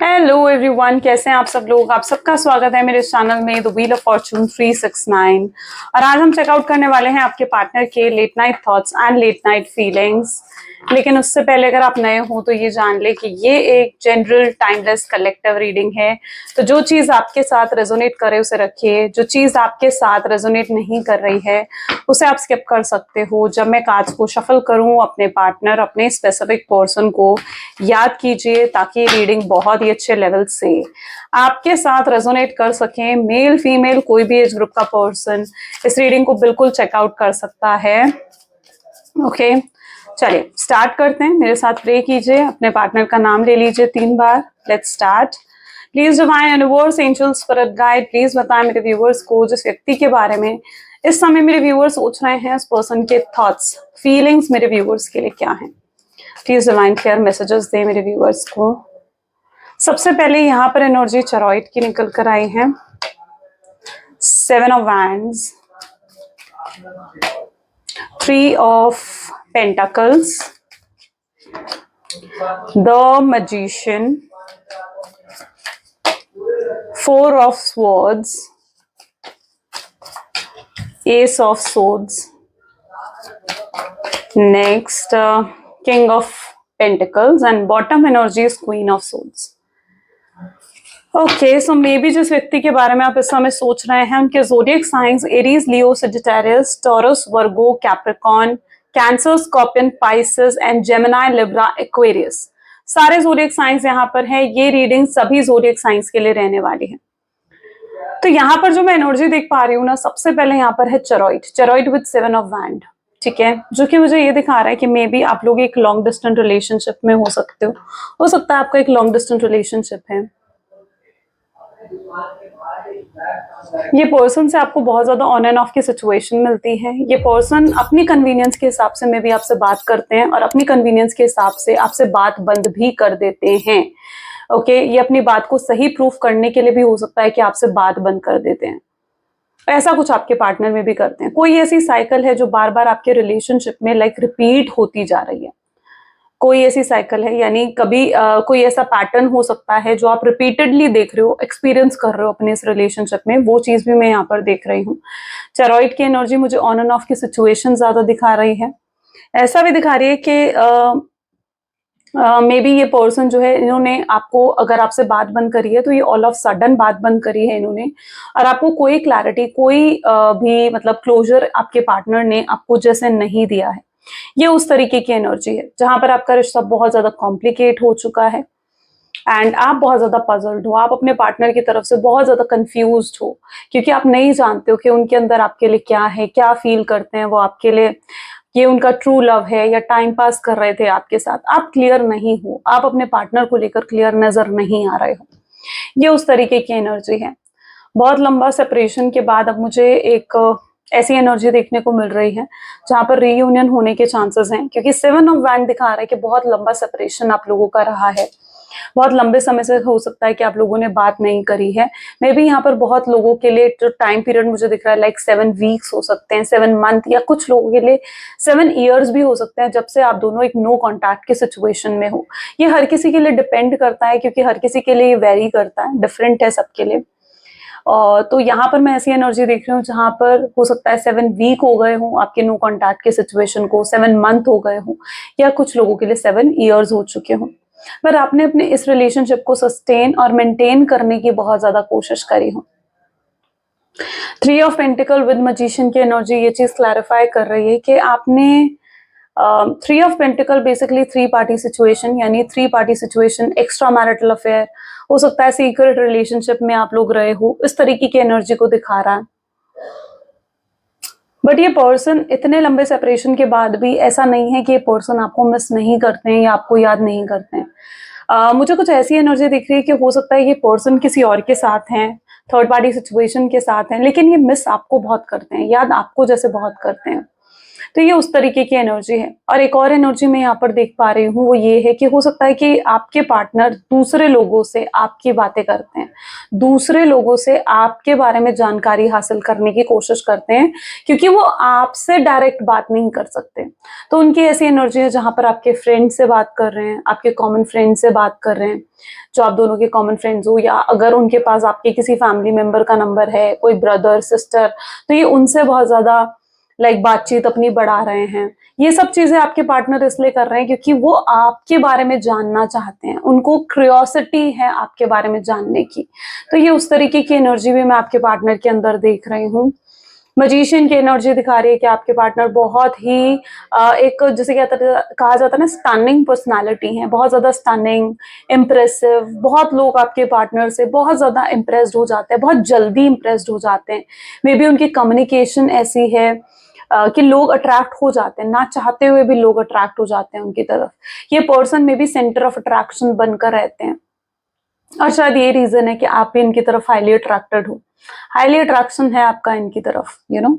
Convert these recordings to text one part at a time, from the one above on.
Hello everyone, कैसे हैं आप सब लोग। आप सबका स्वागत है मेरे चैनल में द व्हील ऑफ फॉर्चून 369। और आज हम चेकआउट करने वाले हैं आपके पार्टनर के late night thoughts and late night feelings. लेकिन उससे पहले अगर आप नए हो तो ये जान ले कि ये एक जनरल टाइमलेस कलेक्टिव रीडिंग है। तो जो चीज आपके साथ रेजोनेट करे उसे रखिए, जो चीज आपके साथ रेजोनेट नहीं कर रही है उसे आप स्किप कर सकते हो। जब मैं कार्ड्स को शफल करूं अपने पार्टनर, अपने स्पेसिफिक पर्सन को याद कीजिए ताकि रीडिंग बहुत ही अच्छे लेवल से आपके साथ रेजोनेट कर सकें। मेल फीमेल कोई भी एज ग्रुप का पर्सन इस रीडिंग को बिल्कुल चेकआउट कर सकता है। ओके, चलिए स्टार्ट करते हैं। मेरे साथ प्रे कीजिए, अपने पार्टनर का नाम ले लीजिए 3 बार। Let's start. Please divine universe, angels, spirit guide, please बताएं मेरे व्यूअर्स को जिस व्यक्ति के बारे में इस समय मेरे व्यूअर्स सोच रहे हैं, उस पर्सन के थॉट्स फीलिंग्स मेरे व्यूअर्स के लिए क्या हैं। प्लीज डिवाइन क्लियर मैसेजेस दे मेरे व्यूअर्स को। सबसे पहले यहाँ पर एनर्जी चरॉइड की निकल कर आई है। 7 of wands, 3 of pentacles, the magician, 4 of swords, S of swords, next King of Pentacles and bottom energy is Queen of Swords. Okay, so maybe जिस व्यक्ति के बारे में आप इस समय सोच रहे हैं उनके zodiac science Aries, Leo, Sagittarius, taurus, Virgo, Capricorn, cancer, scorpion, Pisces and Gemini, Libra, Aquarius, सारे ज़ोडिएक साइंस यहाँ पर है। ये रीडिंग सभी ज़ोडिएक साइंस के लिए रहने वाली है। तो यहाँ पर जो मैं एनर्जी देख पा रही हूँ ना, सबसे पहले यहाँ पर है चरॉइड विद 7 ऑफ वैंड, ठीक है, जो कि मुझे ये दिखा रहा है कि मे बी आप लोग एक लॉन्ग डिस्टेंस रिलेशनशिप में हो सकते हो सकता है आपका एक लॉन्ग डिस्टेंस रिलेशनशिप है। ये पर्सन से आपको बहुत ज्यादा ऑन एंड ऑफ की सिचुएशन मिलती है। ये पर्सन अपनी कन्वीनियंस के हिसाब से मे बी आपसे बात करते हैं और अपनी कन्वीनियंस के हिसाब से आपसे बात बंद भी कर देते हैं। ओके, ये अपनी बात को सही प्रूफ करने के लिए भी हो सकता है कि आपसे बात बंद कर देते हैं। ऐसा कुछ आपके पार्टनर में भी करते हैं। कोई ऐसी साइकिल है जो बार बार आपके रिलेशनशिप में रिपीट होती जा रही है। कोई ऐसी साइकिल है, यानी कभी कोई ऐसा पैटर्न हो सकता है जो आप रिपीटेडली देख रहे हो, एक्सपीरियंस कर रहे हो अपने इस रिलेशनशिप में। वो चीज भी मैं यहाँ पर देख रही हूँ। चरॉइड की एनर्जी मुझे ऑन एंड ऑफ की सिचुएशन ज्यादा दिखा रही है। ऐसा भी दिखा रही है कि मे बी ये पर्सन जो है, इन्होंने आपको, अगर आपसे बात बंद करी है तो ये ऑल ऑफ सडन बात बंद करी है इन्होंने, और आपको कोई क्लैरिटी, कोई भी क्लोजर आपके पार्टनर ने आपको जैसे नहीं दिया है। ये उस तरीके की एनर्जी है जहां पर आपका रिश्ता बहुत ज्यादा कॉम्प्लिकेट हो चुका है एंड आप बहुत ज्यादा पजल्ड हो। आप अपने पार्टनर की तरफ से बहुत ज्यादा कंफ्यूज्ड हो क्योंकि आप नहीं जानते हो कि उनके अंदर आपके लिए क्या है, क्या फील करते हैं वो आपके लिए, ये उनका ट्रू लव है या टाइम पास कर रहे थे आपके साथ। आप क्लियर नहीं हो, आप अपने पार्टनर को लेकर क्लियर नजर नहीं आ रहे हो। ये उस तरीके की एनर्जी है। बहुत लंबा सेपरेशन के बाद अब मुझे एक ऐसी एनर्जी देखने को मिल रही है जहां पर रीयूनियन होने के चांसेस हैं, क्योंकि 7 ऑफ वैंड दिखा रहा है कि बहुत लंबा सेपरेशन आप लोगों का रहा है। बहुत लंबे समय से हो सकता है कि आप लोगों ने बात नहीं करी है। मे बी यहाँ पर बहुत लोगों के लिए जो टाइम पीरियड मुझे दिख रहा है 7 वीक्स हो सकते हैं, 7 मंथ, या कुछ लोगों के लिए 7 ईयर्स भी हो सकते हैं, जब से आप दोनों एक नो कॉन्टैक्ट की सिचुएशन में हो। ये हर किसी के लिए डिपेंड करता है, क्योंकि हर किसी के लिए ये वेरी करता है, डिफरेंट है सबके लिए। तो यहाँ पर मैं ऐसी एनर्जी देख रही हूँ जहां पर हो सकता है 7 वीक हो गए हों आपके नो कॉन्टैक्ट के सिचुएशन को, 7 मंथ हो गए हों, या कुछ लोगों के लिए 7 ईयर्स हो चुके हों। पर आपने अपने इस रिलेशनशिप को सस्टेन और मेंटेन करने की बहुत ज्यादा कोशिश करी हो। 3 ऑफ पेंटिकल विद मैजिशियन की एनर्जी ये चीज क्लैरिफाई कर रही है कि आपने 3 of pentacle basically 3 party situation, यानी 3 party situation, extra marital affair, हो सकता है सीक्रेट रिलेशनशिप में आप लोग रहे हो, इस तरीके की एनर्जी को दिखा रहा है। बट ये पर्सन इतने लंबे सेपरेशन के बाद भी ऐसा नहीं है कि ये पर्सन आपको मिस नहीं करते हैं या आपको याद नहीं करते हैं। मुझे कुछ ऐसी एनर्जी दिख रही है कि हो सकता है ये पर्सन किसी और के साथ हैं, थर्ड पार्टी सिचुएशन के साथ हैं, लेकिन ये मिस आपको बहुत करते हैं, याद आपको जैसे बहुत करते हैं। तो ये उस तरीके की एनर्जी है। और एक और एनर्जी मैं यहाँ पर देख पा रही हूँ, वो ये है कि हो सकता है कि आपके पार्टनर दूसरे लोगों से आपकी बातें करते हैं, दूसरे लोगों से आपके बारे में जानकारी हासिल करने की कोशिश करते हैं, क्योंकि वो आपसे डायरेक्ट बात नहीं कर सकते। तो उनकी ऐसी एनर्जी है जहां पर आपके फ्रेंड से बात कर रहे हैं, आपके कॉमन फ्रेंड से बात कर रहे हैं, जो आप दोनों के कॉमन फ्रेंड्स हो, या अगर उनके पास आपके किसी फैमिली मेंबर का नंबर है, कोई ब्रदर सिस्टर, तो ये उनसे बहुत ज्यादा बातचीत अपनी बढ़ा रहे हैं। ये सब चीजें आपके पार्टनर इसलिए कर रहे हैं क्योंकि वो आपके बारे में जानना चाहते हैं, उनको क्यूरियोसिटी है आपके बारे में जानने की। तो ये उस तरीके की एनर्जी भी मैं आपके पार्टनर के अंदर देख रही हूँ। मजीशियन की एनर्जी दिखा रही है कि आपके पार्टनर बहुत ही एक, जैसे कहा जाता है ना, स्टनिंग पर्सनालिटी है, बहुत ज्यादा स्टनिंग, इम्प्रेसिव। बहुत लोग आपके पार्टनर से बहुत ज्यादा इम्प्रेस्ड हो जाते हैं, बहुत जल्दी इम्प्रेस्ड हो जाते हैं। मे बी उनकी कम्युनिकेशन ऐसी है कि लोग अट्रैक्ट हो जाते हैं, ना चाहते हुए भी लोग अट्रैक्ट हो जाते हैं उनकी तरफ। ये पर्सन में भी सेंटर ऑफ अट्रैक्शन बनकर रहते हैं, और शायद ये रीजन है कि आप भी इनकी तरफ हाईली अट्रैक्टेड हो, हाईली अट्रैक्शन है आपका इनकी तरफ, यू नो।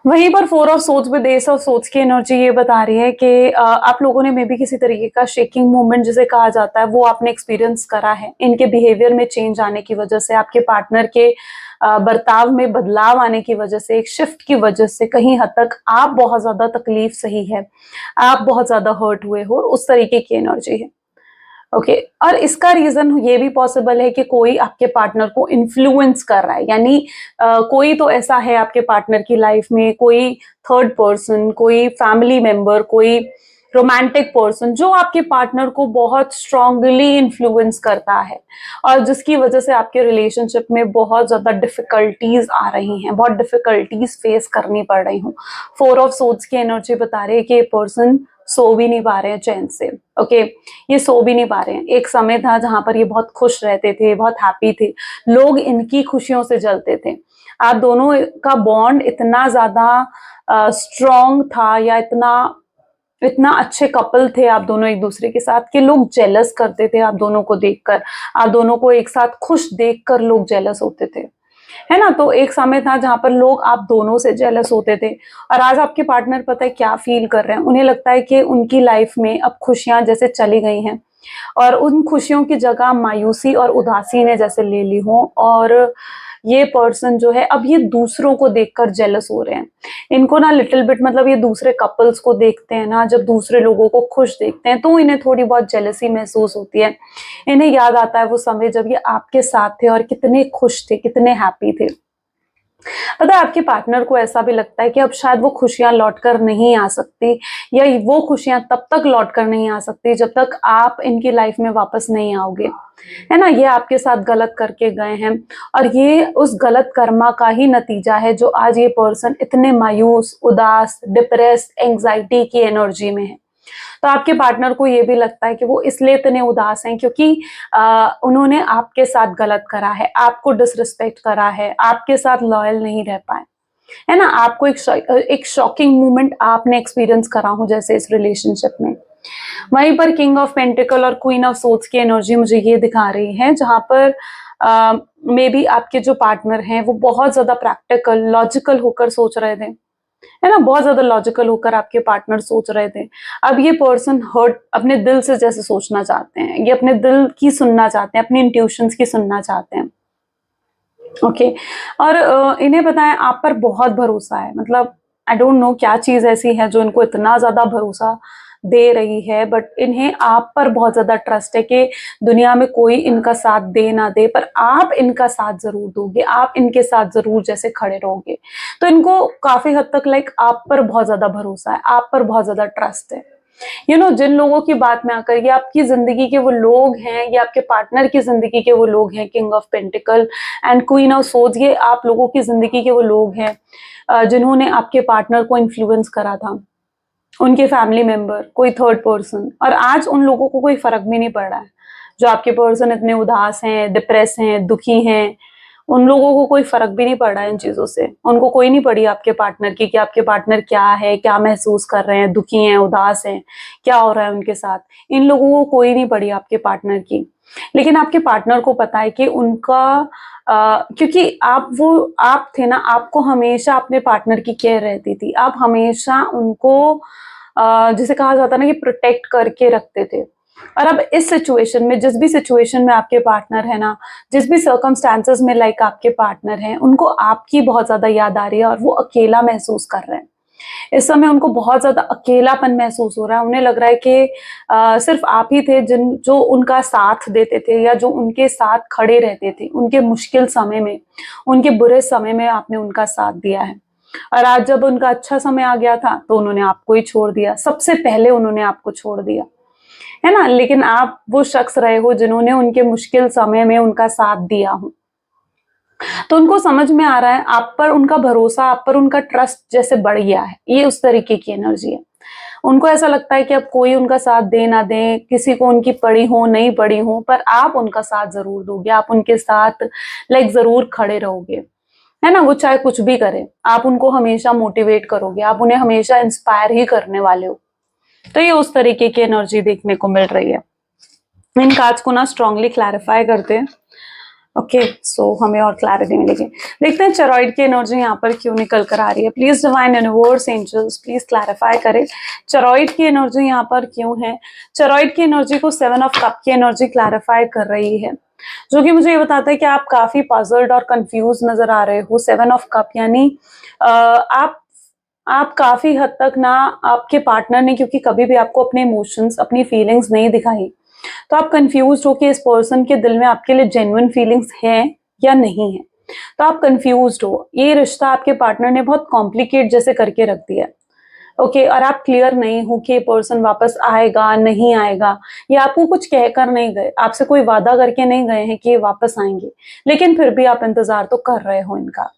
वहीं पर 4 of swords with S of swords की एनर्जी ये बता रही है कि आप लोगों ने मे बी किसी तरीके का शेकिंग मूवमेंट जिसे कहा जाता है, वो आपने एक्सपीरियंस करा है। इनके बिहेवियर में चेंज आने की वजह से, आपके पार्टनर के बर्ताव में बदलाव आने की वजह से, एक शिफ्ट की वजह से कहीं हद तक आप बहुत ज्यादा तकलीफ सही है, आप बहुत ज्यादा हर्ट हुए हो, उस तरीके की एनर्जी है। ओके और इसका रीजन ये भी पॉसिबल है कि कोई आपके पार्टनर को इन्फ्लुएंस कर रहा है, यानी कोई तो ऐसा है आपके पार्टनर की लाइफ में, कोई थर्ड पर्सन, कोई फैमिली मेंबर, कोई रोमांटिक पर्सन जो आपके पार्टनर को बहुत स्ट्रांगली इन्फ्लुएंस करता है, और जिसकी वजह से आपके रिलेशनशिप में बहुत ज्यादा डिफिकल्टीज आ रही हैं, बहुत डिफिकल्टीज फेस करनी पड़ रही हूँ। 4 ऑफ सोर्ड्स की एनर्जी बता रही है कि ये पर्सन सो भी नहीं पा रहे हैं चैन से। ओके ये सो भी नहीं पा रहे हैं। एक समय था जहां पर ये बहुत खुश रहते थे, बहुत हैप्पी थे, लोग इनकी खुशियों से जलते थे। आप दोनों का बॉन्ड इतना ज्यादा स्ट्रॉन्ग था, या इतना इतना अच्छे कपल थे आप दोनों एक दूसरे के साथ, कि लोग जेलस करते थे आप दोनों को देखकर, आप दोनों को एक साथ खुश देखकर लोग जेलस होते थे, है ना। तो एक समय था जहां पर लोग आप दोनों से जेलस होते थे, और आज आपके पार्टनर पता है क्या फील कर रहे हैं, उन्हें लगता है कि उनकी लाइफ में अब खुशियां जैसे चली गई हैं, और उन खुशियों की जगह मायूसी और उदासी ने जैसे ले ली हो, और ये पर्सन जो है अब ये दूसरों को देखकर जेलस हो रहे हैं। इनको ना लिटिल बिट, मतलब ये दूसरे कपल्स को देखते हैं ना, जब दूसरे लोगों को खुश देखते हैं तो इन्हें थोड़ी बहुत जेलसी महसूस होती है। इन्हें याद आता है वो समय जब ये आपके साथ थे और कितने खुश थे, कितने हैप्पी थे। पता है आपके पार्टनर को ऐसा भी लगता है कि अब शायद वो खुशियां लौटकर नहीं आ सकती, या वो खुशियां तब तक लौटकर नहीं आ सकती जब तक आप इनकी लाइफ में वापस नहीं आओगे, है ना। ये आपके साथ गलत करके गए हैं, और ये उस गलत कर्मा का ही नतीजा है जो आज ये पर्सन इतने मायूस, उदास, डिप्रेस, एंजाइटी की एनर्जी में है। तो आपके पार्टनर को ये भी लगता है कि वो इसलिए इतने उदास हैं क्योंकि उन्होंने आपके साथ गलत करा है, आपको डिसरिस्पेक्ट करा है, आपके साथ लॉयल नहीं रह पाए, है ना। आपको एक शॉकिंग मोमेंट आपने एक्सपीरियंस करा हो जैसे इस रिलेशनशिप में। वहीं पर किंग ऑफ पेंटिकल और क्वीन ऑफ सोर्ड्स की एनर्जी मुझे ये दिखा रही है, जहां पर मे बी आपके जो पार्टनर हैं वो बहुत ज्यादा प्रैक्टिकल, लॉजिकल होकर सोच रहे थे, है ना। बहुत ज्यादा लॉजिकल होकर आपके पार्टनर सोच रहे थे। अब ये पर्सन हर्ट अपने दिल से जैसे सोचना चाहते हैं, ये अपने दिल की सुनना चाहते हैं, अपनी इंट्यूशंस की सुनना चाहते हैं। ओके और इन्हें पता है आप पर बहुत भरोसा है, मतलब आई डोंट नो क्या चीज ऐसी है जो इनको इतना ज्यादा भरोसा दे रही है, बट इन्हें आप पर बहुत ज्यादा ट्रस्ट है कि दुनिया में कोई इनका साथ दे ना दे, पर आप इनका साथ जरूर दोगे, आप इनके साथ जरूर जैसे खड़े रहोगे। तो इनको काफी हद तक आप पर बहुत ज्यादा भरोसा है, आप पर बहुत ज्यादा ट्रस्ट है। यू नो जिन लोगों की बात में आकर, ये आपकी जिंदगी के वो लोग हैं, ये आपके पार्टनर की जिंदगी के वो लोग हैं, king of pentacle and queen of swords, ये आप लोगों की जिंदगी के वो लोग हैं जिन्होंने आपके पार्टनर को इन्फ्लुएंस करा था, उनके फैमिली मेंबर, कोई थर्ड पर्सन, और आज उन लोगों को कोई फर्क भी नहीं पड़ रहा है। जो आपके पर्सन इतने उदास हैं, डिप्रेस हैं, दुखी हैं, उन लोगों को कोई फर्क भी नहीं पड़ रहा है इन चीजों से। उनको कोई नहीं पड़ी आपके पार्टनर की कि आपके पार्टनर क्या है, क्या महसूस कर रहे हैं, दुखी हैं, उदास हैं, क्या हो रहा है उनके साथ। इन लोगों को कोई नहीं पड़ी आपके पार्टनर की। लेकिन आपके पार्टनर को पता है कि उनका क्योंकि आप थे ना, आपको हमेशा अपने पार्टनर की केयर रहती थी। आप हमेशा उनको जिसे कहा जाता है ना कि प्रोटेक्ट करके रखते थे। और अब इस सिचुएशन में, जिस भी सिचुएशन में आपके पार्टनर है ना, जिस भी सर्कमस्टांसेस में लाइक आपके पार्टनर हैं, उनको आपकी बहुत ज्यादा याद आ रही है और वो अकेला महसूस कर रहे हैं। इस समय उनको बहुत ज्यादा अकेलापन महसूस हो रहा है। उन्हें लग रहा है कि सिर्फ आप ही थे जो उनका साथ देते थे या जो उनके साथ खड़े रहते थे उनके मुश्किल समय में, उनके बुरे समय में आपने उनका साथ दिया है। और आज जब उनका अच्छा समय आ गया था तो उन्होंने आपको ही छोड़ दिया। सबसे पहले उन्होंने आपको छोड़ दिया, है ना। लेकिन आप वो शख्स रहे हो जिन्होंने उनके मुश्किल समय में उनका साथ दिया हो। तो उनको समझ में आ रहा है आप पर उनका भरोसा, आप पर उनका ट्रस्ट जैसे बढ़ गया है। ये उस तरीके की एनर्जी है। उनको ऐसा लगता है कि अब कोई उनका साथ दे ना दे, किसी को उनकी पड़ी हो नहीं पड़ी हो, पर आप उनका साथ जरूर दोगे। आप उनके साथ लाइक जरूर खड़े रहोगे, है ना। वो चाहे कुछ भी करे, आप उनको हमेशा मोटिवेट करोगे, आप उन्हें हमेशा इंस्पायर ही करने वाले हो। तो ये उस तरीके की एनर्जी देखने को मिल रही है। इन कार्ड्स को ना स्ट्रांगली क्लैरिफाई करते हैं। ओके, सो हमें और क्लैरिटी मिलेगी। देखते हैं चरॉइड की एनर्जी यहाँ पर क्यों निकल कर आ रही है। Please divine universe angels please clarify करें चरॉइड की एनर्जी यहाँ पर क्यों है। चरॉइड की एनर्जी को 7 ऑफ कप की एनर्जी क्लैरिफाई कर रही है, जो कि मुझे ये बताता है कि आप काफी पजल्ड और कंफ्यूज नजर आ रहे हो। 7 ऑफ कप यानी आप काफी हद तक ना, आपके पार्टनर ने क्योंकि कभी भी आपको अपने इमोशंस, अपनी फीलिंग्स नहीं दिखाई, तो आप कंफ्यूज हो कि इस पर्सन के दिल में आपके लिए जेन्युइन फीलिंग्स हैं या नहीं है। तो आप कंफ्यूज हो। ये रिश्ता आपके पार्टनर ने बहुत कॉम्प्लिकेट जैसे करके रख दिया है। ओके, और आप क्लियर नहीं हो कि ये पर्सन वापस आएगा नहीं आएगा। ये आपको कुछ कहकर नहीं गए, आपसे कोई वादा करके नहीं गए हैं कि ये वापस आएंगे, लेकिन फिर भी आप इंतजार तो कर रहे हो इनका।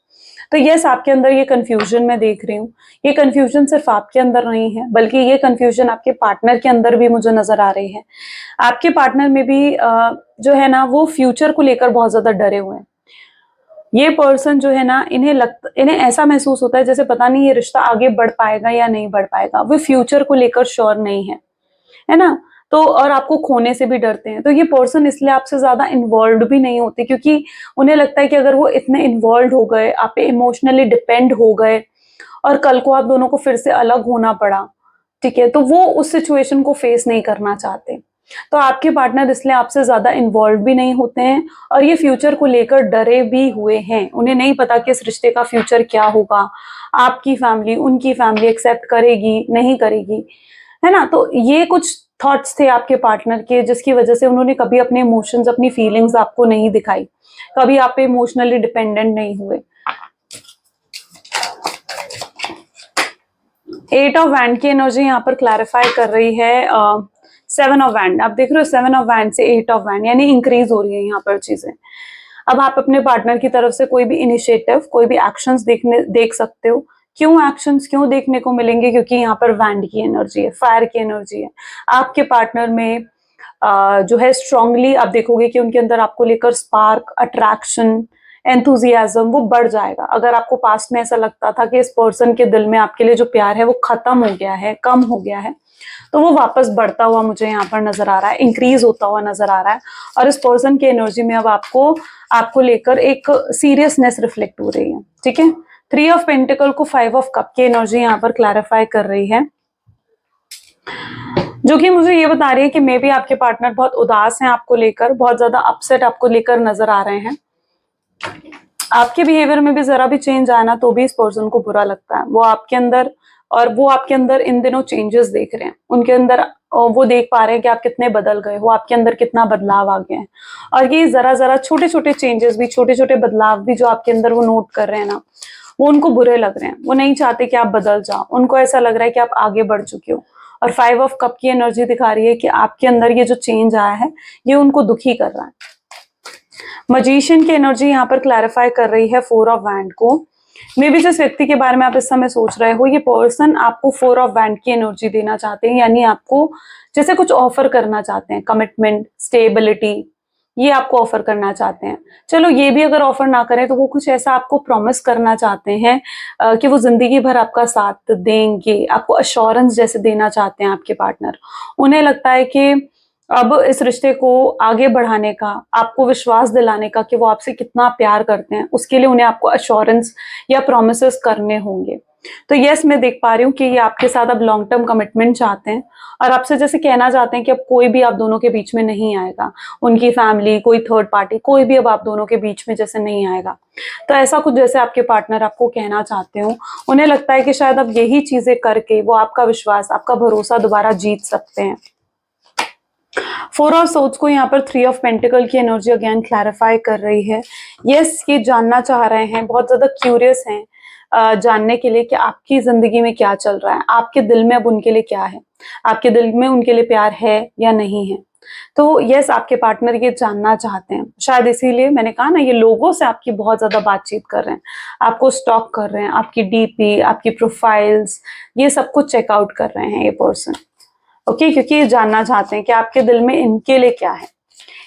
तो यस, आपके अंदर ये कंफ्यूजन मैं देख रही हूँ। ये कंफ्यूजन सिर्फ आपके अंदर नहीं है, बल्कि ये कंफ्यूजन आपके पार्टनर के अंदर भी मुझे नजर आ रही है। आपके पार्टनर में भी जो है ना, वो फ्यूचर को लेकर बहुत ज्यादा डरे हुए हैं। ये पर्सन जो है ना, इन्हें ऐसा महसूस होता है जैसे पता नहीं ये रिश्ता आगे बढ़ पाएगा या नहीं बढ़ पाएगा। वो फ्यूचर को लेकर श्योर नहीं है ना। तो और आपको खोने से भी डरते हैं। तो ये पर्सन इसलिए आपसे ज्यादा इन्वॉल्व भी नहीं होते, क्योंकि उन्हें लगता है कि अगर वो इतने इन्वॉल्व हो गए, आप पे इमोशनली डिपेंड हो गए और कल को आप दोनों को फिर से अलग होना पड़ा, ठीक है, तो वो उस सिचुएशन को फेस नहीं करना चाहते। तो आपके पार्टनर इसलिए आपसे ज्यादा इन्वॉल्व भी नहीं होते हैं और ये फ्यूचर को लेकर डरे भी हुए हैं। उन्हें नहीं पता कि इस रिश्ते का फ्यूचर क्या होगा, आपकी फैमिली, उनकी फैमिली एक्सेप्ट करेगी नहीं करेगी, है ना। तो ये कुछ थॉट्स थे आपके पार्टनर के, जिसकी वजह से उन्होंने कभी अपने इमोशंस, अपनी फीलिंग्स आपको नहीं दिखाई, कभी आप पे इमोशनली डिपेंडेंट नहीं हुए। 8 ऑफ वैंड की एनर्जी यहाँ पर क्लैरिफाई कर रही है 7 ऑफ वैंड। आप देख रहे हो 7 ऑफ वैंड से 8 ऑफ वैंड, यानी इंक्रीज हो रही है यहाँ पर चीजें। अब आप अपने पार्टनर की तरफ से कोई भी इनिशिएटिव, कोई भी एक्शंस देख सकते हो। क्यों एक्शंस क्यों देखने को मिलेंगे? क्योंकि यहाँ पर वैंड की एनर्जी है, फायर की एनर्जी है। आपके पार्टनर में जो है स्ट्रांगली आप देखोगे कि उनके अंदर आपको लेकर स्पार्क, अट्रैक्शन, एंथुजियाज्म वो बढ़ जाएगा। अगर आपको पास्ट में ऐसा लगता था कि इस पर्सन के दिल में आपके लिए जो प्यार है वो खत्म हो गया है, कम हो गया है, तो वो वापस बढ़ता हुआ मुझे यहाँ पर नजर आ रहा है, इंक्रीज होता हुआ नजर आ रहा है। और इस पर्सन की एनर्जी में अब आपको लेकर एक सीरियसनेस रिफ्लेक्ट हो रही है, ठीक है। 3 ऑफ पेंटिकल को 5 ऑफ कप की एनर्जी यहाँ पर क्लैरिफाई कर रही है, जो कि मुझे ये बता रही है कि मे बी आपके पार्टनर बहुत उदास हैं आपको लेकर, बहुत ज्यादा अपसेट आपको लेकर नजर आ रहे हैं। आपके बिहेवियर में भी जरा भी चेंज आना तो भी इस पर्सन को बुरा लगता है। वो आपके अंदर इन दिनों चेंजेस देख रहे हैं। उनके अंदर वो देख पा रहे हैं कि आप कितने बदल गए हो, आपके अंदर कितना बदलाव आ गया है। और ये जरा जरा छोटे छोटे चेंजेस भी, छोटे छोटे बदलाव भी जो आपके अंदर वो नोट कर रहे हैं ना, वो उनको बुरे लग रहे हैं। वो नहीं चाहते कि आप बदल जाओ, उनको ऐसा लग रहा है कि आप आगे बढ़ चुके हो। और 5 ऑफ कप की एनर्जी दिखा रही है कि आपके अंदर ये जो चेंज आया है ये उनको दुखी कर रहा है। मजीशियन की एनर्जी यहाँ पर क्लैरिफाई कर रही है 4 ऑफ वैंड को। मे बी जिस व्यक्ति के बारे में आप इस समय सोच रहे हो, ये पर्सन आपको 4 ऑफ वैंड की एनर्जी देना चाहते हैं, यानी आपको जैसे कुछ ऑफर करना चाहते हैं, कमिटमेंट, स्टेबिलिटी, ये आपको ऑफर करना चाहते हैं। चलो ये भी अगर ऑफर ना करें तो वो कुछ ऐसा आपको प्रॉमिस करना चाहते हैं कि वो जिंदगी भर आपका साथ देंगे, आपको अश्योरेंस जैसे देना चाहते हैं आपके पार्टनर। उन्हें लगता है कि अब इस रिश्ते को आगे बढ़ाने का, आपको विश्वास दिलाने का कि वो आपसे कितना प्यार करते हैं, उसके लिए उन्हें आपको अश्योरेंस या प्रोमिसेस करने होंगे। तो यस, मैं देख पा रही हूँ कि ये आपके साथ अब लॉन्ग टर्म कमिटमेंट चाहते हैं और आपसे जैसे कहना चाहते हैं कि अब कोई भी आप दोनों के बीच में नहीं आएगा, उनकी फैमिली, कोई थर्ड पार्टी, कोई भी अब आप दोनों के बीच में जैसे नहीं आएगा। तो ऐसा कुछ जैसे आपके पार्टनर आपको कहना चाहते हो, उन्हें लगता है कि शायद अब यही चीजें करके वो आपका विश्वास, आपका भरोसा दोबारा जीत सकते हैं। 4 ऑफ सोर्ड्स को यहाँ पर 3 ऑफ पेंटिकल की एनर्जी अगेन क्लैरिफाई कर रही है। यस, ये जानना चाह रहे हैं, बहुत ज्यादा क्यूरियस हैं जानने के लिए कि आपकी जिंदगी में क्या चल रहा है, आपके दिल में अब उनके लिए क्या है, आपके दिल में उनके लिए प्यार है या नहीं है। तो यस, आपके पार्टनर ये जानना चाहते हैं, शायद इसीलिए मैंने कहा ना, ये लोगों से आपकी बहुत ज्यादा बातचीत कर रहे हैं, आपको स्टॉक कर रहे हैं, आपकी डीपी, आपकी प्रोफाइल्स, ये सब कुछ चेकआउट कर रहे हैं ये पर्सन। ओके, क्योंकि ये जानना चाहते हैं कि आपके दिल में इनके लिए क्या है।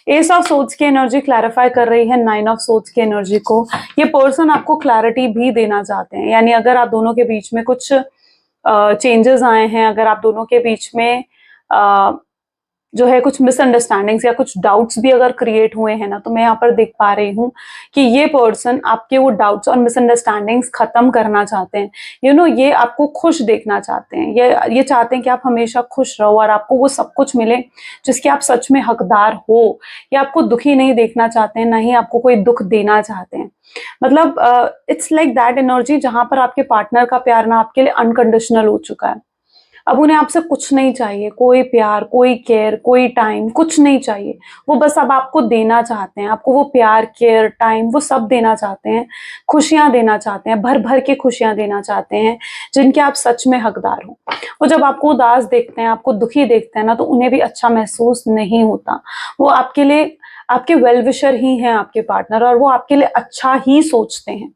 एस ऑफ सोर्ड्स की एनर्जी क्लैरिफाई कर रही है 9 ऑफ सोर्ड्स की एनर्जी को। ये पर्सन आपको क्लैरिटी भी देना चाहते हैं, यानी अगर आप दोनों के बीच में कुछ चेंजेस आए हैं, अगर आप दोनों के बीच में जो है कुछ मिसअंडरस्टैंडिंग्स या कुछ डाउट्स भी अगर क्रिएट हुए हैं ना, तो मैं यहाँ पर देख पा रही हूँ कि ये पर्सन आपके वो डाउट्स और मिसअंडरस्टैंडिंग्स खत्म करना चाहते हैं। ये आपको खुश देखना चाहते हैं, ये चाहते हैं कि आप हमेशा खुश रहो और आपको वो सब कुछ मिले जिसके आप सच में हकदार हो। ये आपको दुखी नहीं देखना चाहते हैं, ना ही आपको कोई दुख देना चाहते हैं। मतलब इट्स लाइक दैट एनर्जी जहां पर आपके पार्टनर का प्यार ना आपके लिए अनकंडीशनल हो चुका है। अब उन्हें आपसे कुछ नहीं चाहिए, कोई प्यार, कोई केयर, कोई टाइम, कुछ नहीं चाहिए। वो बस अब आपको देना चाहते हैं, आपको वो प्यार, केयर, टाइम, वो सब देना चाहते हैं, खुशियां देना चाहते हैं, भर भर के खुशियां देना चाहते हैं जिनके आप सच में हकदार हो। वो जब आपको उदास देखते हैं, आपको दुखी देखते हैं ना, तो उन्हें भी अच्छा महसूस नहीं होता। वो आपके लिए, आपके वेल विशर ही हैं आपके पार्टनर, और वो आपके लिए अच्छा ही सोचते हैं।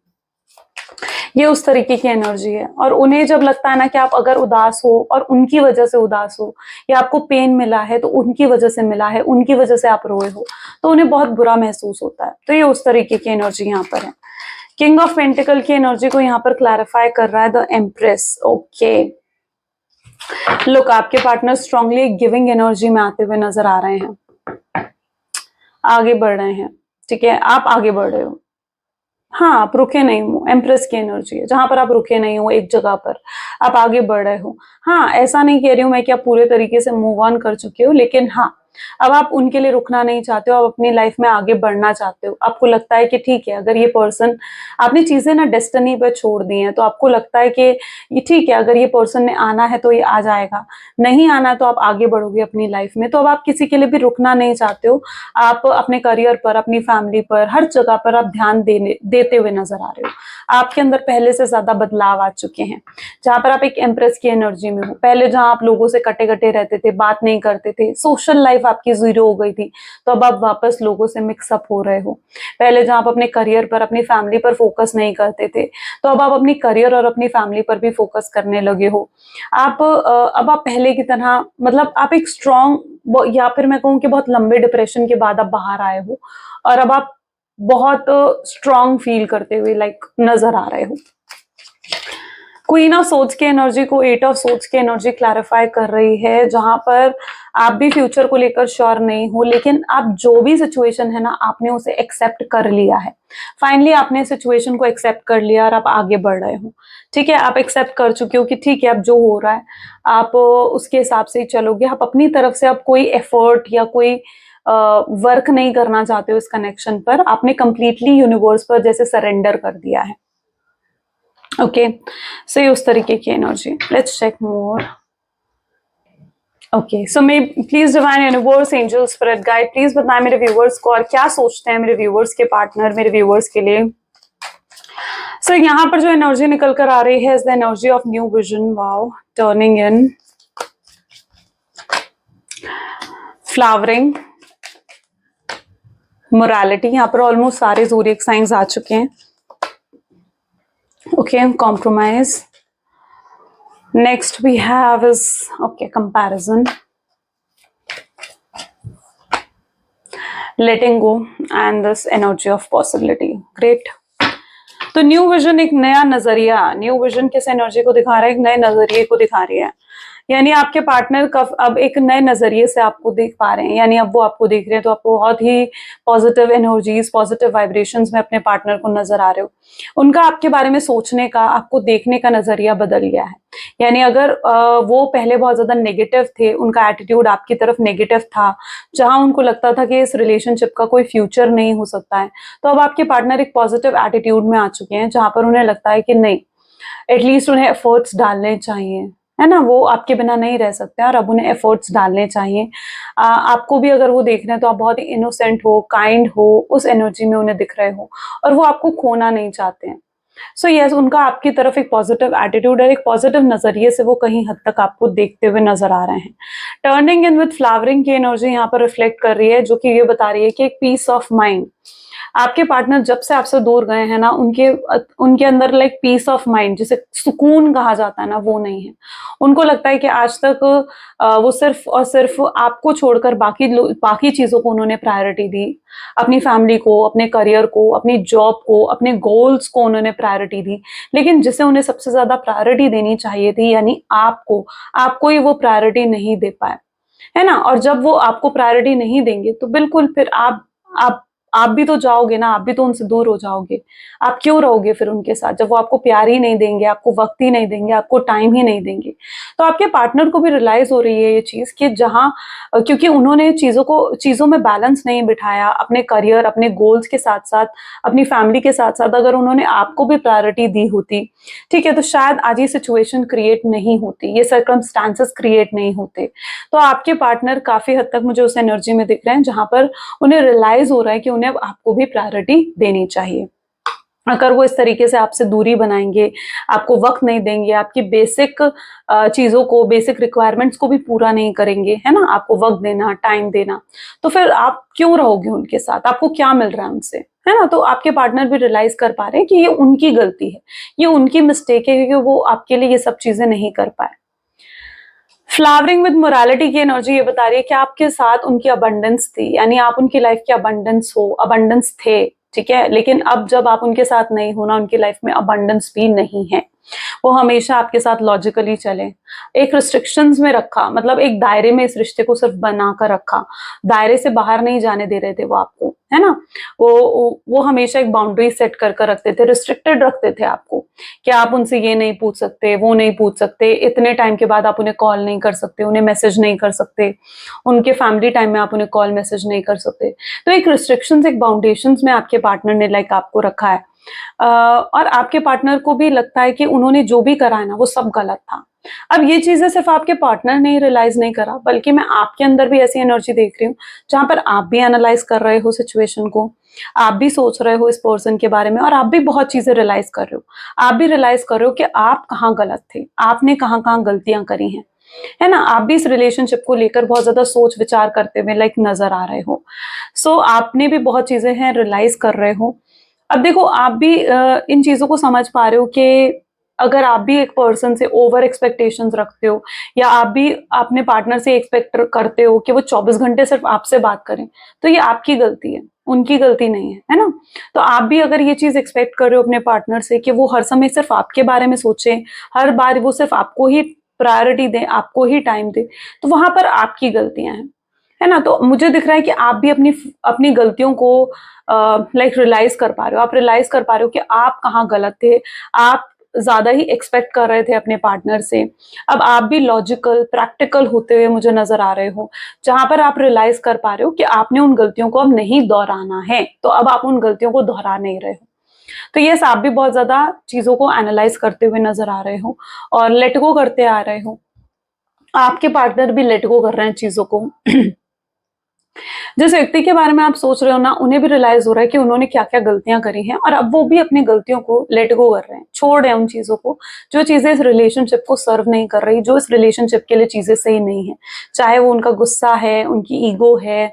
ये उस तरीके की एनर्जी है। और उन्हें जब लगता है ना कि आप अगर उदास हो और उनकी वजह से उदास हो, या आपको पेन मिला है तो उनकी वजह से मिला है, उनकी वजह से आप रोए हो, तो उन्हें बहुत बुरा महसूस होता है। तो ये उस तरीके की एनर्जी यहाँ पर है। किंग ऑफ पेंटिकल की एनर्जी को यहाँ पर क्लैरिफाई कर रहा है द एम्प्रेस। ओके, लुक, आपके पार्टनर स्ट्रांगली गिविंग एनर्जी में आते हुए नजर आ रहे हैं, आगे बढ़ रहे हैं। ठीक है, आप आगे बढ़ रहे हो, हाँ, आप रुके नहीं हो। एम्प्रेस की एनर्जी है, जहां पर आप रुके नहीं हो एक जगह पर, आप आगे बढ़ रहे हो। हाँ, ऐसा नहीं कह रही हूं मैं कि आप पूरे तरीके से मूव ऑन कर चुके हो, लेकिन हाँ, अब आप उनके लिए रुकना नहीं चाहते हो, आप अपनी लाइफ में आगे बढ़ना चाहते हो। आपको लगता है कि ठीक है, अगर ये पर्सन, आपने चीजें ना डेस्टिनी पे छोड़ दी हैं, तो आपको लगता है कि ये ठीक है, अगर ये पर्सन ने आना है तो ये आ जाएगा, नहीं आना तो आप आगे बढ़ोगे अपनी लाइफ में। तो अब आप किसी के लिए भी रुकना नहीं चाहते हो, आप अपने करियर पर, अपनी फैमिली पर, हर जगह पर आप ध्यान देते हुए नजर आ रहे हो। आपके अंदर पहले से ज्यादा बदलाव आ चुके हैं, जहां पर आप एक एम्प्रेस की एनर्जी में हो। पहले जहां आप लोगों से कटे कटे रहते थे, बात नहीं करते थे, सोशल लाइफ आपकी जीरो हो गई थी, तो अब आप वापस लोगों से मिक्सअप हो रहे हो। पहले जहां आप अपने करियर पर, अपनी फैमिली पर फोकस नहीं करते थे, तो अब आप अपनी करियर और अपनी फैमिली पर भी फोकस करने लगे हो। अब आप पहले की तरह, मतलब आप एक स्ट्रॉन्ग, या फिर मैं कहूँ कि बहुत लंबे डिप्रेशन के बाद आप बाहर आए हो, और अब आप बहुत स्ट्रॉन्ग फील करते हुए नजर आ रहे हो। क्वीन ऑफ सोर्ड्स की एनर्जी को 8 ऑफ सोर्ड्स की एनर्जी क्लैरिफाई कर रही है, जहां पर आप भी फ्यूचर को लेकर श्योर नहीं हो, लेकिन आप जो भी सिचुएशन है ना, आपने उसे एक्सेप्ट कर लिया है। फाइनली आपने सिचुएशन को एक्सेप्ट कर लिया और आप आगे बढ़ रहे हो। ठीक है, आप एक्सेप्ट कर चुके हो कि ठीक है, अब जो हो रहा है आप उसके हिसाब से ही चलोगे। आप अपनी तरफ से अब कोई एफर्ट या कोई वर्क नहीं करना चाहते हो इस कनेक्शन पर, आपने कंप्लीटली यूनिवर्स पर जैसे सरेंडर कर दिया है। ओके, सो ये उस तरीके की energy. Let's check more. Okay, so may please divine universe, angel, spirit guide, please बताएं मेरे व्यूवर्स को और क्या सोचते हैं मेरे व्यूवर्स के पार्टनर मेरे व्यूवर्स के लिए। सो यहाँ पर जो एनर्जी निकल कर आ रही है is the energy of new vision. Wow, turning in, flowering, morality. यहाँ पर ऑलमोस्ट सारे ज़ोडिएक साइंस आ चुके हैं। Okay, compromise. Next we have is, okay, comparison, letting go, and this energy of possibility. Great. तो न्यू विजन एक नया नजरिया, new vision किस एनर्जी को दिखा रहा है, एक नए नजरिए को दिखा रही है। यानी आपके पार्टनर कब अब एक नए नजरिए से आपको देख पा रहे हैं, यानी अब वो आपको देख रहे हैं तो आप बहुत ही पॉजिटिव एनर्जीज, पॉजिटिव वाइब्रेशंस में अपने पार्टनर को नजर आ रहे हो। उनका आपके बारे में सोचने का, आपको देखने का नजरिया बदल गया है। यानी अगर वो पहले बहुत ज्यादा नेगेटिव थे, उनका एटीट्यूड आपकी तरफ नेगेटिव था, जहां उनको लगता था कि इस रिलेशनशिप का कोई फ्यूचर नहीं हो सकता है, तो अब आपके पार्टनर एक पॉजिटिव एटीट्यूड में आ चुके हैं, जहां पर उन्हें लगता है कि नहीं, एटलीस्ट उन्हें एफर्ट्स डालने चाहिए, है ना, वो आपके बिना नहीं रह सकते और अब उन्हें एफर्ट्स डालने चाहिए। आपको भी अगर वो देख रहे हैं तो आप बहुत ही इनोसेंट हो, काइंड हो, उस एनर्जी में उन्हें दिख रहे हो और वो आपको खोना नहीं चाहते हैं। सो यस, उनका आपकी तरफ एक पॉजिटिव एटीट्यूड और एक पॉजिटिव नजरिए से वो कहीं हद तक आपको देखते हुए नजर आ रहे हैं। टर्निंग इन विद फ्लावरिंग की एनर्जी यहाँ पर रिफ्लेक्ट कर रही है, जो कि ये बता रही है कि एक पीस ऑफ माइंड, आपके पार्टनर जब से आपसे दूर गए हैं ना, उनके अंदर लाइक पीस ऑफ माइंड, जिसे सुकून कहा जाता है ना, वो नहीं है। उनको लगता है कि आज तक वो सिर्फ और सिर्फ आपको छोड़कर बाकी चीजों को उन्होंने प्रायोरिटी दी, अपनी फैमिली को, अपने करियर को, अपनी जॉब को, अपने गोल्स को उन्होंने प्रायोरिटी दी, लेकिन जिसे उन्हें सबसे ज्यादा प्रायोरिटी देनी चाहिए थी, यानी आपको ही वो प्रायोरिटी नहीं दे पाए, है ना। और जब वो आपको प्रायोरिटी नहीं देंगे तो बिल्कुल फिर आप आप भी तो जाओगे ना, आप भी तो उनसे दूर हो जाओगे। आप क्यों रहोगे फिर उनके साथ, जब वो आपको प्यार ही नहीं देंगे, आपको वक्त ही नहीं देंगे, आपको टाइम ही नहीं देंगे। तो आपके पार्टनर को भी रियलाइज हो रही है ये चीज कि क्योंकि उन्होंने चीजों में बैलेंस नहीं बिठाया, अपने करियर, अपने गोल्स के साथ साथ, अपनी फैमिली के साथ साथ, अगर उन्होंने आपको भी प्रायोरिटी दी होती, ठीक है, तो शायद आज ये सिचुएशन क्रिएट नहीं होती, ये सर्कमस्टांसेस क्रिएट नहीं होते। तो आपके पार्टनर काफी हद तक मुझे उस एनर्जी में दिख रहे हैं जहां पर उन्हें रियलाइज हो रहा है कि उन्हें आपको भी प्रायोरिटी देनी चाहिए। अगर वो इस तरीके से आपसे दूरी बनाएंगे, आपको वक्त नहीं देंगे, आपकी बेसिक चीजों को, बेसिक रिक्वायरमेंट्स को भी पूरा नहीं करेंगे, है ना, आपको वक्त देना, टाइम देना, तो फिर आप क्यों रहोगे उनके साथ, आपको क्या मिल रहा है उनसे, है ना। तो आपके पार्टनर भी रियलाइज कर पा रहे हैं कि ये उनकी गलती है, ये उनकी मिस्टेक है कि वो आपके लिए ये सब चीजें नहीं कर पाए। फ्लावरिंग विद मोरालिटी की एनर्जी ये बता रही है कि आपके साथ उनकी अबंडेंस थी, यानी आप उनकी लाइफ की अबंडेंस थे, ठीक है, लेकिन अब जब आप उनके साथ नहीं हो ना, उनकी लाइफ में अबंडेंस भी नहीं है। वो हमेशा आपके साथ लॉजिकली चले, एक रिस्ट्रिक्शंस में रखा, मतलब एक दायरे में इस रिश्ते को सिर्फ बनाकर रखा, दायरे से बाहर नहीं जाने दे रहे थे वो आपको, है ना। वो हमेशा एक बाउंड्री सेट कर रखते थे, रिस्ट्रिक्टेड रखते थे आपको, कि आप उनसे ये नहीं पूछ सकते, वो नहीं पूछ सकते, इतने टाइम के बाद आप उन्हें कॉल नहीं कर सकते, उन्हें मैसेज नहीं कर सकते, उनके फैमिली टाइम में आप उन्हें कॉल मैसेज नहीं कर सकते। तो एक रिस्ट्रिक्शंस, एक बाउंडेशंस में आपके पार्टनर ने लाइक आपको रखा है। और आपके पार्टनर को भी लगता है कि उन्होंने जो भी करा है ना, वो सब गलत था। अब ये चीजें सिर्फ आपके पार्टनर ने रियलाइज नहीं करा, बल्कि मैं आपके अंदर भी ऐसी एनर्जी देख रही हूँ जहां पर आप भी एनालाइज कर रहे हो सिचुएशन को, आप भी सोच रहे हो इस पर्सन के बारे में, और आप भी बहुत चीजें रियलाइज कर रहे हो। आप भी रियलाइज कर रहे हो कि आप कहाँ गलत थे, आपने कहाँ कहाँ गलतियां करी हैं, है ना। आप भी इस रिलेशनशिप को लेकर बहुत ज्यादा सोच विचार करते हुए लाइक नजर आ रहे हो। सो आपने भी बहुत चीजें हैं रियलाइज कर रहे हो। अब देखो, आप भी इन चीजों को समझ पा रहे हो कि अगर आप भी एक पर्सन से ओवर एक्सपेक्टेशंस रखते हो, या आप भी अपने पार्टनर से एक्सपेक्ट करते हो कि वो 24 घंटे सिर्फ आपसे बात करें, तो ये आपकी गलती है, उनकी गलती नहीं है ना। तो आप भी अगर ये चीज एक्सपेक्ट कर रहे हो अपने पार्टनर से कि वो हर समय सिर्फ आपके बारे में सोचे, हर बार वो सिर्फ आपको ही प्रायोरिटी दे, आपको ही टाइम दे, तो वहां पर आपकी गलतियां हैं, है ना। तो मुझे दिख रहा है कि आप भी अपनी अपनी गलतियों को लाइक रियलाइज कर पा रहे हो, आप रियलाइज कर पा रहे हो कि आप कहाँ गलत थे, आप ज्यादा ही एक्सपेक्ट कर रहे थे अपने पार्टनर से। अब आप भी लॉजिकल, प्रैक्टिकल होते हुए मुझे नजर आ रहे हो, जहां पर आप रियलाइज कर पा रहे हो कि आपने उन गलतियों को अब नहीं दोहराना है, तो अब आप उन गलतियों को दोहरा नहीं रहे हो। तो यस, आप भी बहुत ज्यादा चीजों को एनालाइज करते हुए नजर आ रहे हो और लेट गो करते आ रहे हो। आपके पार्टनर भी लेट गो कर रहे हैं चीजों को। जिस व्यक्ति के बारे में आप सोच रहे हो ना, उन्हें भी रियलाइज हो रहा है कि उन्होंने क्या क्या गलतियां करी हैं, और अब वो भी अपनी गलतियों को लेट गो कर रहे हैं, छोड़ रहे हैं उन चीजों को, जो चीजें इस रिलेशनशिप को सर्व नहीं कर रही, जो इस रिलेशनशिप के लिए चीजें सही नहीं है, चाहे वो उनका गुस्सा है, उनकी ईगो है,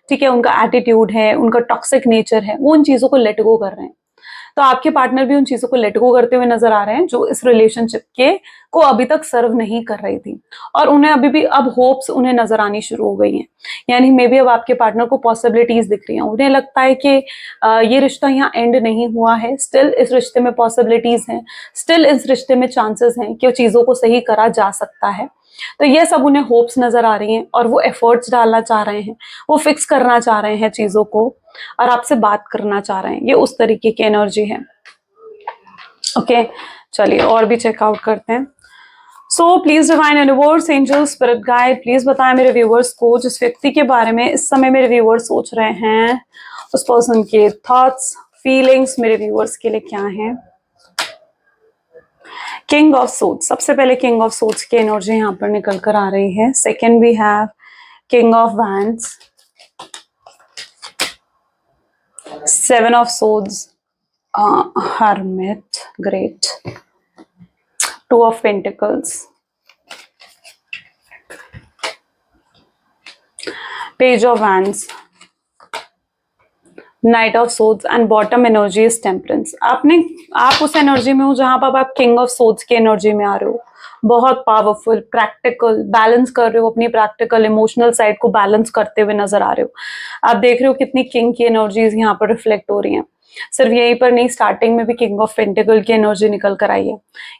ठीक है, उनका एटीट्यूड है, उनका टॉक्सिक नेचर है, वो उन चीजों को लेट गो कर रहे हैं। तो आपके पार्टनर भी उन चीजों को लेट गो करते हुए नजर आ रहे हैं जो इस रिलेशनशिप को अभी तक सर्व नहीं कर रही थी, और उन्हें अभी भी अब होप्स उन्हें नजर आनी शुरू हो गई हैं। यानी मे बी अब आपके पार्टनर को पॉसिबिलिटीज दिख रही हैं, उन्हें लगता है कि ये रिश्ता यहाँ एंड नहीं हुआ है, स्टिल इस रिश्ते में पॉसिबिलिटीज हैं, स्टिल इस रिश्ते में चांसेस हैं कि चीजों को सही करा जा सकता है। तो ये सब उन्हें होप्स नजर आ रही हैं और वो एफर्ट्स डालना चाह रहे हैं, वो फिक्स करना चाह रहे हैं चीजों को और आपसे बात करना चाह रहे हैं। ये उस तरीके की एनर्जी है। ओके, चलिए और भी चेकआउट करते हैं। So please divine universe, angel, spirit guide, please बताएं मेरे व्यूवर्स को जिस व्यक्ति के बारे में इस समय मेरे व्यूवर्स सोच रहे हैं, उस पर्सन के थॉट्स, फीलिंग्स मेरे व्यूवर्स के लिए क्या हैं। किंग ऑफ सोर्ड्स, सबसे पहले किंग ऑफ सोर्ड्स की एनर्जी यहाँ पर निकल कर आ रही है। Second we have king of wands, seven of swords, hermit, great, two of pentacles, page of wands, knight of swords and bottom energy is temperance। आप उस एनर्जी में हो जहां पर आप किंग ऑफ सोर्ड्स की एनर्जी में आ रहे हो, बहुत पावरफुल, प्रैक्टिकल, बैलेंस कर रहे हो, अपनी प्रैक्टिकल इमोशनल साइड को बैलेंस करते हुए नजर आ रहे हो। आप देख रहे हो कितनी किंग की एनर्जीज यहाँ पर रिफ्लेक्ट हो रही हैं। सिर्फ यहीं पर नहीं, स्टार्टिंग में भी किंग ऑफ पेंटिकल की एनर्जी निकल कर आई है,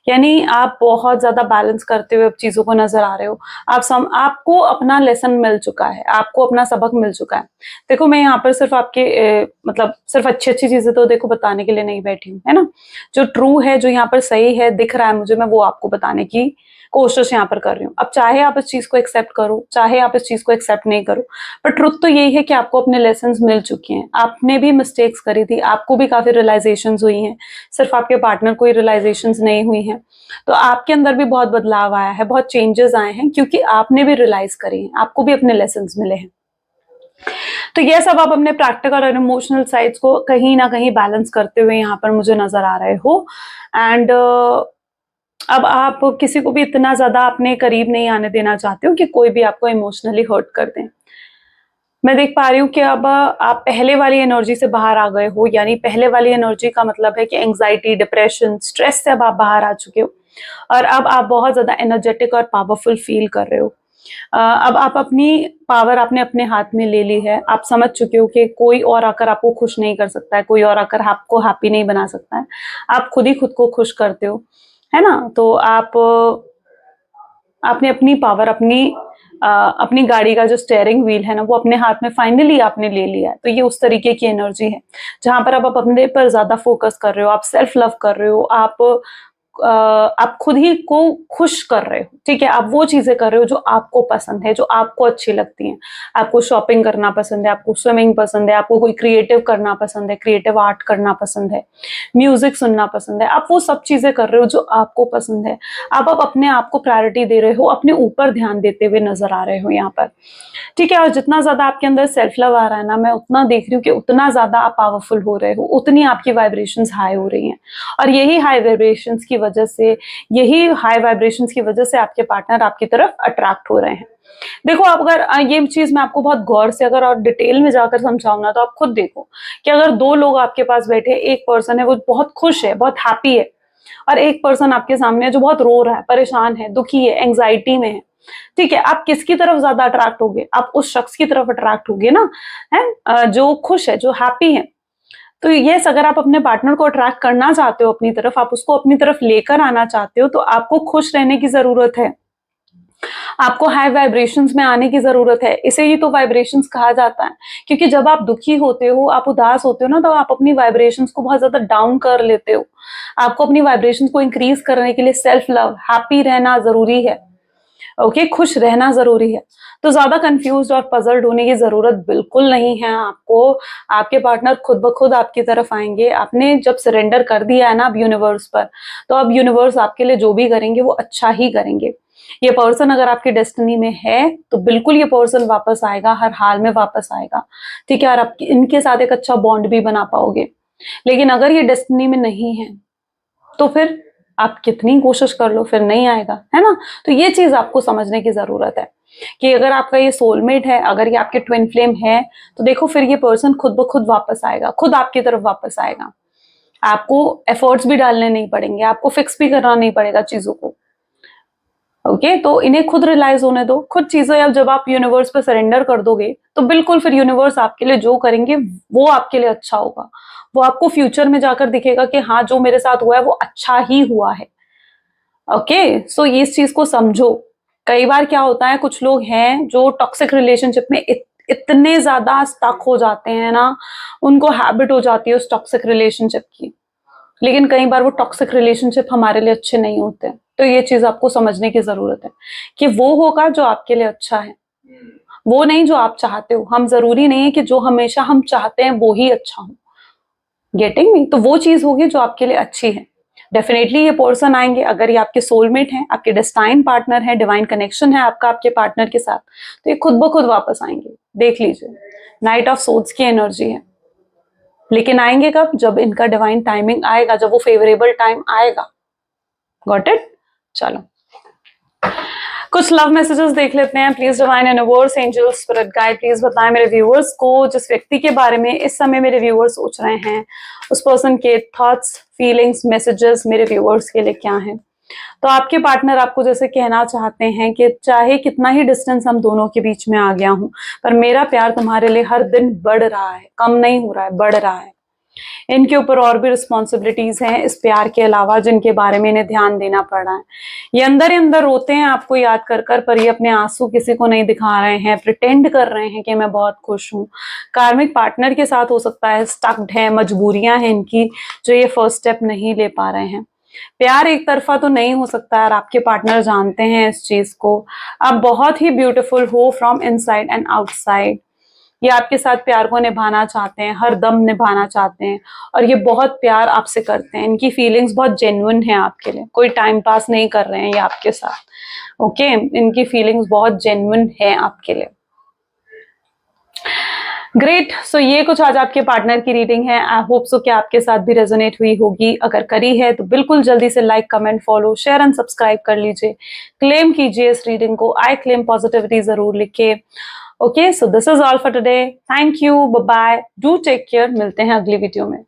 यानी आप बहुत ज्यादा बैलेंस करते हुए अब चीजों को नजर आ रहे हो। आपको अपना लेसन मिल चुका है, आपको अपना सबक मिल चुका है। देखो मैं यहाँ पर सिर्फ आपके मतलब सिर्फ अच्छी अच्छी चीजें तो देखो बताने के लिए नहीं बैठी हूँ, है ना। जो ट्रू है, जो यहाँ पर सही है, दिख रहा है मुझे, मैं वो आपको बताने की कोशिश यहाँ पर कर रही हूँ। अब चाहे आप इस चीज को एक्सेप्ट करो, चाहे आप इस चीज को एक्सेप्ट नहीं करो, पर ट्रुथ तो यही है कि आपको अपने लेसन्स मिल चुके हैं। आपने भी मिस्टेक्स करी थी, आपको भी काफी रियलाइजेशंस हुई हैं, सिर्फ आपके पार्टनर को ही रियलाइजेशंस नहीं हुई हैं। तो आपके अंदर भी बहुत बदलाव आया है, बहुत चेंजेस आए हैं, क्योंकि आपने भी रियलाइज करे हैं, आपको भी अपने लेसन्स मिले हैं। तो ये सब आप अपने प्रैक्टिकल और इमोशनल साइड्स को कहीं ना कहीं बैलेंस करते हुए यहाँ पर मुझे नजर आ रहे हो। एंड अब आप किसी को भी इतना ज्यादा अपने करीब नहीं आने देना चाहते हो कि कोई भी आपको इमोशनली हर्ट कर दे। मैं देख पा रही हूँ कि अब आप पहले वाली एनर्जी से बाहर आ गए हो, यानी पहले वाली एनर्जी का मतलब है कि एंजाइटी, डिप्रेशन, स्ट्रेस से अब आप बाहर आ चुके हो और अब आप बहुत ज्यादा एनर्जेटिक और पावरफुल फील कर रहे हो। अब आप अपनी पावर आपने अपने हाथ में ले ली है। आप समझ चुके हो कि कोई और आकर आपको खुश नहीं कर सकता है, कोई और आकर आपको हैप्पी नहीं बना सकता है। आप खुद ही खुद को खुश करते हो, है ना। तो आपने अपनी पावर, अपनी गाड़ी का जो स्टीयरिंग व्हील है ना, वो अपने हाथ में फाइनली आपने ले लिया है। तो ये उस तरीके की एनर्जी है जहां पर आप अपने पर ज्यादा फोकस कर रहे हो, आप सेल्फ लव कर रहे हो, आप खुद ही को खुश कर रहे हो, ठीक है। आप वो चीजें कर रहे हो जो आपको पसंद है, जो आपको अच्छी लगती हैं। आपको शॉपिंग करना पसंद है, आपको स्विमिंग पसंद है, आपको कोई क्रिएटिव करना पसंद है, क्रिएटिव आर्ट करना पसंद है, म्यूजिक सुनना पसंद है। आप वो सब चीजें कर रहे हो जो आपको पसंद है। आप अपने आप को प्रायोरिटी दे रहे हो, अपने ऊपर ध्यान देते हुए नजर आ रहे हो यहाँ पर, ठीक है। और जितना ज्यादा आपके अंदर सेल्फ लव आ रहा है ना, मैं उतना देख रही हूँ कि उतना ज्यादा आप पावरफुल हो रहे हो, उतनी आपकी वाइब्रेशंस हाई हो रही हैं। और यही हाई वाइब्रेशंस की वजह से आपके पार्टनर आपकी तरफ अट्रैक्ट हो रहे हैं। देखो, आप अगर ये चीज मैं आपको बहुत गौर से अगर और डिटेल में जाकर समझाऊं ना, तो आप खुद देखो कि अगर दो लोग आपके पास बैठे, एक पर्सन है वो बहुत खुश है, बहुत हैप्पी है, और एक पर्सन आपके सामने है जो बहुत रो रहा है, परेशान है, दुखी है, एंग्जाइटी में है, ठीक है। आप किसकी तरफ ज्यादा अट्रैक्ट होगे? आप उस शख्स की तरफ अट्रैक्ट होगे ना, है, जो खुश है, जो हैप्पी है। तो यस, अगर आप अपने पार्टनर को अट्रैक्ट करना चाहते हो अपनी तरफ, आप उसको अपनी तरफ लेकर आना चाहते हो, तो आपको खुश रहने की जरूरत है, आपको हाई वाइब्रेशंस में आने की जरूरत है। इसे ही तो वाइब्रेशंस कहा जाता है, क्योंकि जब आप दुखी होते हो, आप उदास होते हो ना, तो आप अपनी वाइब्रेशंस को बहुत ज्यादा डाउन कर लेते हो। आपको अपनी वाइब्रेशंस को इंक्रीज करने के लिए सेल्फ लव, हैप्पी रहना जरूरी है, ओके, खुश रहना जरूरी है। तो ज्यादा कंफ्यूज्ड और पजल्ड होने की जरूरत बिल्कुल नहीं है आपको। आपके पार्टनर खुद ब खुद आपकी तरफ आएंगे। आपने जब सरेंडर कर दिया है ना अब यूनिवर्स पर, तो अब यूनिवर्स आपके लिए जो भी करेंगे वो अच्छा ही करेंगे। ये पर्सन अगर आपकी डेस्टिनी में है तो बिल्कुल ये पर्सन वापस आएगा, हर हाल में वापस आएगा, ठीक है। और आप इनके साथ एक अच्छा बॉन्ड भी बना पाओगे। लेकिन अगर ये डेस्टिनी में नहीं है तो फिर आप कितनी कोशिश कर लो, फिर नहीं आएगा, है ना। तो ये चीज आपको समझने की जरूरत है कि अगर आपका ये सोलमेट है, अगर ये आपके ट्विन फ्लेम है, तो देखो फिर ये पर्सन खुद ब खुद वापस आएगा, खुद आपकी तरफ वापस आएगा। आपको एफर्ट्स भी डालने नहीं पड़ेंगे, आपको फिक्स भी करना नहीं पड़ेगा चीजों को, ओके। तो इन्हें खुद रियलाइज होने दो, खुद चीजें। अब जब आप यूनिवर्स पर सरेंडर कर दोगे तो बिल्कुल फिर यूनिवर्स आपके लिए जो करेंगे वो आपके लिए अच्छा होगा। वो आपको फ्यूचर में जाकर दिखेगा कि हाँ, जो मेरे साथ हुआ है वो अच्छा ही हुआ है, ओके। सो इस चीज को समझो कई बार क्या होता है, कुछ लोग हैं जो टॉक्सिक रिलेशनशिप में इतने ज्यादा स्टक हो जाते हैं ना, उनको हैबिट हो जाती है उस टॉक्सिक रिलेशनशिप की, लेकिन कई बार वो टॉक्सिक रिलेशनशिप हमारे लिए अच्छे नहीं होते। तो ये चीज आपको समझने की जरूरत है कि वो होगा जो आपके लिए अच्छा है, वो नहीं जो आप चाहते हो। हम जरूरी नहीं है कि जो हमेशा हम चाहते हैं वो ही अच्छा हो। Getting me? तो वो चीज होगी जो आपके लिए अच्छी है। डेफिनेटली ये पर्सन आएंगे, अगर ये आपके सोलमेट हैं, आपके डेस्टाइन पार्टनर है, डिवाइन कनेक्शन है आपका आपके पार्टनर के साथ, तो ये खुद ब खुद वापस आएंगे। देख लीजिए, नाइट ऑफ सोर्ड्स की एनर्जी है, लेकिन आएंगे कब? जब इनका डिवाइन टाइमिंग आएगा, जब वो फेवरेबल टाइम आएगा। Got it? चलो कुछ लव मैसेजेस देख लेते हैं। Please divine universe, angels, spirit guide, please बताएं मेरे व्यूअर्स को, जिस व्यक्ति के बारे में इस समय मेरे व्यूअर्स सोच रहे हैं, उस पर्सन के थॉट्स, फीलिंग्स, मैसेजेस मेरे व्यूअर्स के लिए क्या हैं। तो आपके पार्टनर आपको जैसे कहना चाहते हैं कि चाहे कितना ही डिस्टेंस हम दोनों के बीच में आ गया हूं, पर मेरा प्यार तुम्हारे लिए हर दिन बढ़ रहा है, कम नहीं हो रहा है, बढ़ रहा है। इनके ऊपर और भी रिस्पॉन्सिबिलिटीज हैं इस प्यार के अलावा, जिनके बारे में इन्हें ध्यान देना पड़ रहा है। ये अंदर ही अंदर रोते हैं आपको याद कर कर, पर ये अपने आंसू किसी को नहीं दिखा रहे हैं, प्रिटेंड कर रहे हैं कि मैं बहुत खुश हूँ। कार्मिक पार्टनर के साथ हो सकता है स्टक्ड है, मजबूरियां हैं इनकी जो ये फर्स्ट स्टेप नहीं ले पा रहे हैं। प्यार एक तरफा तो नहीं हो सकता और आपके पार्टनर जानते हैं इस चीज को। आप बहुत ही ब्यूटीफुल हो फ्रॉम इनसाइड एंड आउटसाइड। ये आपके साथ प्यार को निभाना चाहते हैं, हर दम निभाना चाहते हैं, और ये बहुत प्यार आपसे करते हैं। इनकी फीलिंग्स बहुत जेन्युइन है आपके लिए, कोई टाइम पास नहीं कर रहे हैं ये आपके साथ। ओके, इनकी फीलिंग्स बहुत जेन्युइन है आपके लिए। ग्रेट। सो ये कुछ आज आपके पार्टनर की रीडिंग है। आई होप सो कि आपके साथ भी रेजोनेट हुई होगी। अगर करी है तो बिल्कुल जल्दी से like, comment, follow, share and subscribe कर लीजिए। क्लेम कीजिए इस रीडिंग को, आई क्लेम पॉजिटिविटी जरूर लिखिए। Okay, so this is all for today. Thank you, bye bye, do take care. मिलते हैं अगली वीडियो में।